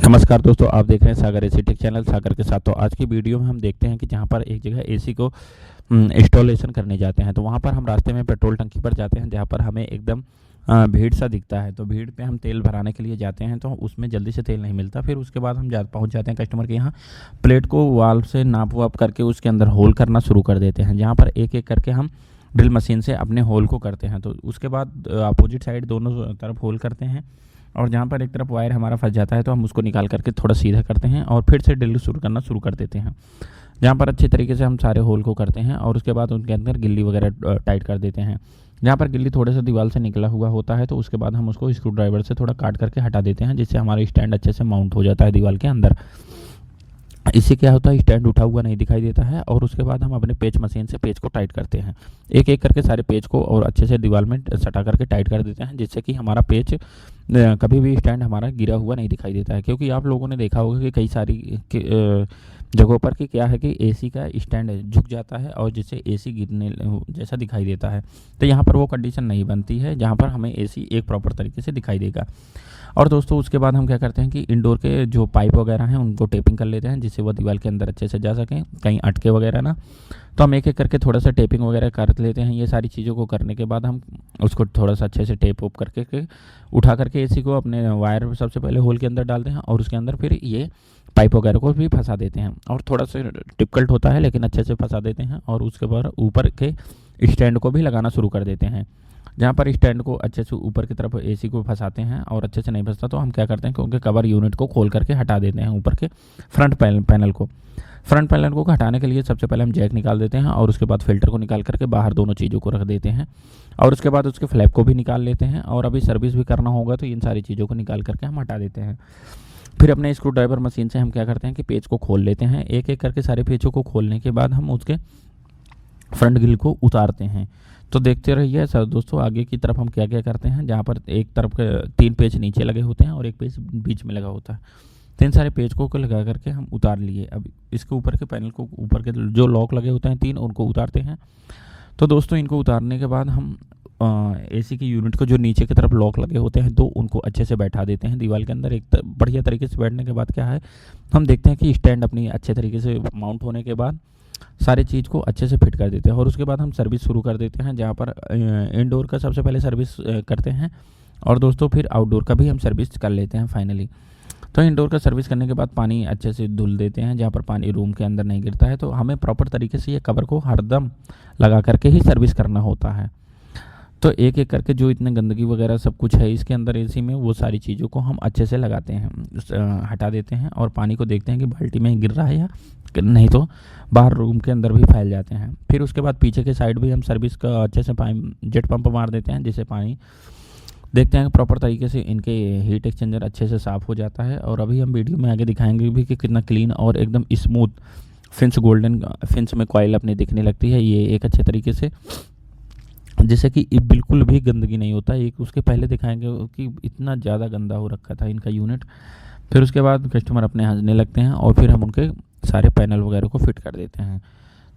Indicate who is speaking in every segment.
Speaker 1: नमस्कार दोस्तों, आप देख रहे हैं सागर एसी टेक चैनल सागर के साथ। तो आज की वीडियो में हम देखते हैं कि जहां पर एक जगह एसी को इंस्टॉलेशन करने जाते हैं, तो वहां पर हम रास्ते में पेट्रोल टंकी पर जाते हैं जहां पर हमें एकदम भीड़ सा दिखता है। तो भीड़ पे हम तेल भराने के लिए जाते हैं, तो उसमें जल्दी से तेल नहीं मिलता। फिर उसके बाद हम पहुंच जाते हैं कस्टमर के यहाँ। प्लेट को वाल्व से नाप वाप करके उसके अंदर होल करना शुरू कर देते हैं, जहाँ पर एक एक करके हम ड्रिल मशीन से अपने होल को करते हैं। तो उसके बाद अपोजिट साइड दोनों तरफ होल करते हैं, और जहाँ पर एक तरफ वायर हमारा फंस जाता है तो हम उसको निकाल करके थोड़ा सीधा करते हैं और फिर से ड्रिल करना शुरू कर देते हैं, जहाँ पर अच्छे तरीके से हम सारे होल को करते हैं। और उसके बाद उनके अंदर गिल्ली वगैरह टाइट कर देते हैं। जहाँ पर गिल्ली थोड़े से दीवार से निकला हुआ होता है तो उसके बाद हम उसको स्क्रू ड्राइवर से थोड़ा काट करके हटा देते हैं, जिससे हमारा स्टैंड अच्छे से माउंट हो जाता है दीवार के अंदर। इससे क्या होता है, स्टैंड उठा हुआ नहीं दिखाई देता है। और उसके बाद हम अपने पेच मशीन से पेच को टाइट करते हैं, एक एक करके सारे पेच को, और अच्छे से दीवार में सटा करके टाइट कर देते हैं, जिससे कि हमारा पेच कभी भी स्टैंड हमारा गिरा हुआ नहीं दिखाई देता है। क्योंकि आप लोगों ने देखा होगा कि कई सारी जगहों पर कि क्या है कि एसी का स्टैंड झुक जाता है और जिससे एसी गिरने जैसा दिखाई देता है। तो यहाँ पर वो कंडीशन नहीं बनती है, जहाँ पर हमें एसी एक प्रॉपर तरीके से दिखाई देगा। और दोस्तों उसके बाद हम क्या करते हैं कि इंडोर के जो पाइप वगैरह हैं उनको टेपिंग कर लेते हैं, जिससे वो दीवार के अंदर अच्छे से जा सकें, कहीं अटके वगैरह ना। तो हम एक एक करके थोड़ा सा टेपिंग वगैरह कर लेते हैं। ये सारी चीज़ों को करने के बाद हम उसको थोड़ा सा अच्छे से टेप वोप करके उठा करके एसी को अपने वायर सबसे पहले होल के अंदर डालते हैं, और उसके अंदर फिर ये पाइप वगैरह को भी फंसा देते हैं। और थोड़ा सा डिफिकल्ट होता है लेकिन अच्छे से फंसा देते हैं, और उसके बाद ऊपर के स्टैंड को भी लगाना शुरू कर देते हैं। जहाँ पर स्टैंड को अच्छे से ऊपर की तरफ एसी को फंसाते हैं और अच्छे से नहीं फंसता तो हम क्या करते हैं कि उनके कवर यूनिट को खोल करके हटा देते हैं, ऊपर के फ्रंट पैनल को। फ्रंट पैनल को हटाने के लिए सबसे पहले हम जैक निकाल देते हैं, और उसके बाद फिल्टर को निकाल करके बाहर दोनों चीज़ों को रख देते हैं, और उसके बाद उसके फ्लैप को भी निकाल लेते हैं। और अभी सर्विस भी करना होगा तो इन सारी चीज़ों को निकाल करके हम हटा देते हैं। फिर अपने स्क्रू ड्राइवर मशीन से हम क्या करते हैं कि पेज को खोल लेते हैं। एक एक करके सारे पेजों को खोलने के बाद हम उसके फ्रंट ग्रिल को उतारते हैं। तो देखते रहिए सर दोस्तों, आगे की तरफ हम क्या क्या करते हैं। जहाँ पर एक तरफ के 3 पेज नीचे लगे होते हैं और एक पेज बीच में लगा होता है, 3 सारे पेज को लगा करके हम उतार लिए। अब इसके ऊपर के पैनल को, ऊपर के जो लॉक लगे होते हैं 3, उनको उतारते हैं। तो दोस्तों इनको उतारने के बाद हम एसी की यूनिट को जो नीचे की तरफ लॉक लगे होते हैं 2, उनको अच्छे से बैठा देते हैं दीवार के अंदर। एक बढ़िया तरीके से बैठने के बाद क्या है, हम देखते हैं कि स्टैंड अपनी अच्छे तरीके से माउंट होने के बाद सारी चीज़ को अच्छे से फिट कर देते हैं। और उसके बाद हम सर्विस शुरू कर देते हैं, जहाँ पर इंडोर का सबसे पहले सर्विस करते हैं, और दोस्तों फिर आउटडोर का भी हम सर्विस कर लेते हैं फाइनली। तो इंडोर का सर्विस करने के बाद पानी अच्छे से धुल देते हैं, जहाँ पर पानी रूम के अंदर नहीं गिरता है। तो हमें प्रॉपर तरीके से ये कवर को हरदम लगा करके ही सर्विस करना होता है। तो एक एक करके जो इतने गंदगी वगैरह सब कुछ है इसके अंदर एसी में, वो सारी चीज़ों को हम अच्छे से लगाते हैं, हटा देते हैं, और पानी को देखते हैं कि बाल्टी में गिर रहा है या नहीं तो बाहर रूम के अंदर भी फैल जाते हैं। फिर उसके बाद पीछे के साइड भी हम सर्विस का अच्छे से जेट पंप मार देते हैं, जिससे पानी देखते हैं प्रॉपर तरीके से इनके हीट एक्सचेंजर अच्छे से साफ़ हो जाता है। और अभी हम वीडियो में आगे दिखाएंगे भी कि कितना क्लीन और एकदम स्मूथ फिंस गोल्डन फिंस में कॉइल अपनी दिखने लगती है ये एक अच्छे तरीके से, जैसे कि बिल्कुल भी गंदगी नहीं होता। एक उसके पहले दिखाएंगे कि इतना ज़्यादा गंदा हो रखा था इनका यूनिट। फिर उसके बाद कस्टमर अपने हंसने लगते हैं, और फिर हम उनके सारे पैनल वगैरह को फिट कर देते हैं।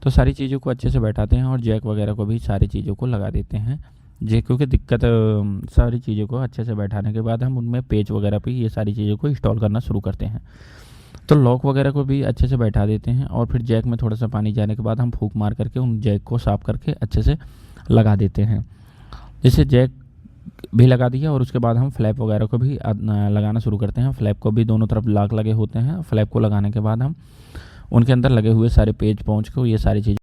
Speaker 1: तो सारी चीज़ों को अच्छे से बैठाते हैं, और जैक वगैरह को भी सारी चीज़ों को लगा देते हैं। क्योंकि दिक्कत सारी चीज़ों को अच्छे से बैठाने के बाद हम उनमें पेच वगैरह पे ये सारी चीज़ों को इंस्टॉल करना शुरू करते हैं। तो लॉक वगैरह को भी अच्छे से बैठा देते हैं, और फिर जैक में थोड़ा सा पानी जाने के बाद हम फूंक मार करके उन जैक को साफ करके अच्छे से लगा देते हैं। जैसे जैक भी लगा दिया, और उसके बाद हम फ्लैप वगैरह को भी लगाना शुरू करते हैं। फ्लैप को भी दोनों तरफ लॉक लगे होते हैं। फ्लैप को लगाने के बाद हम उनके अंदर लगे हुए सारे पेज पहुँच को ये सारी चीज़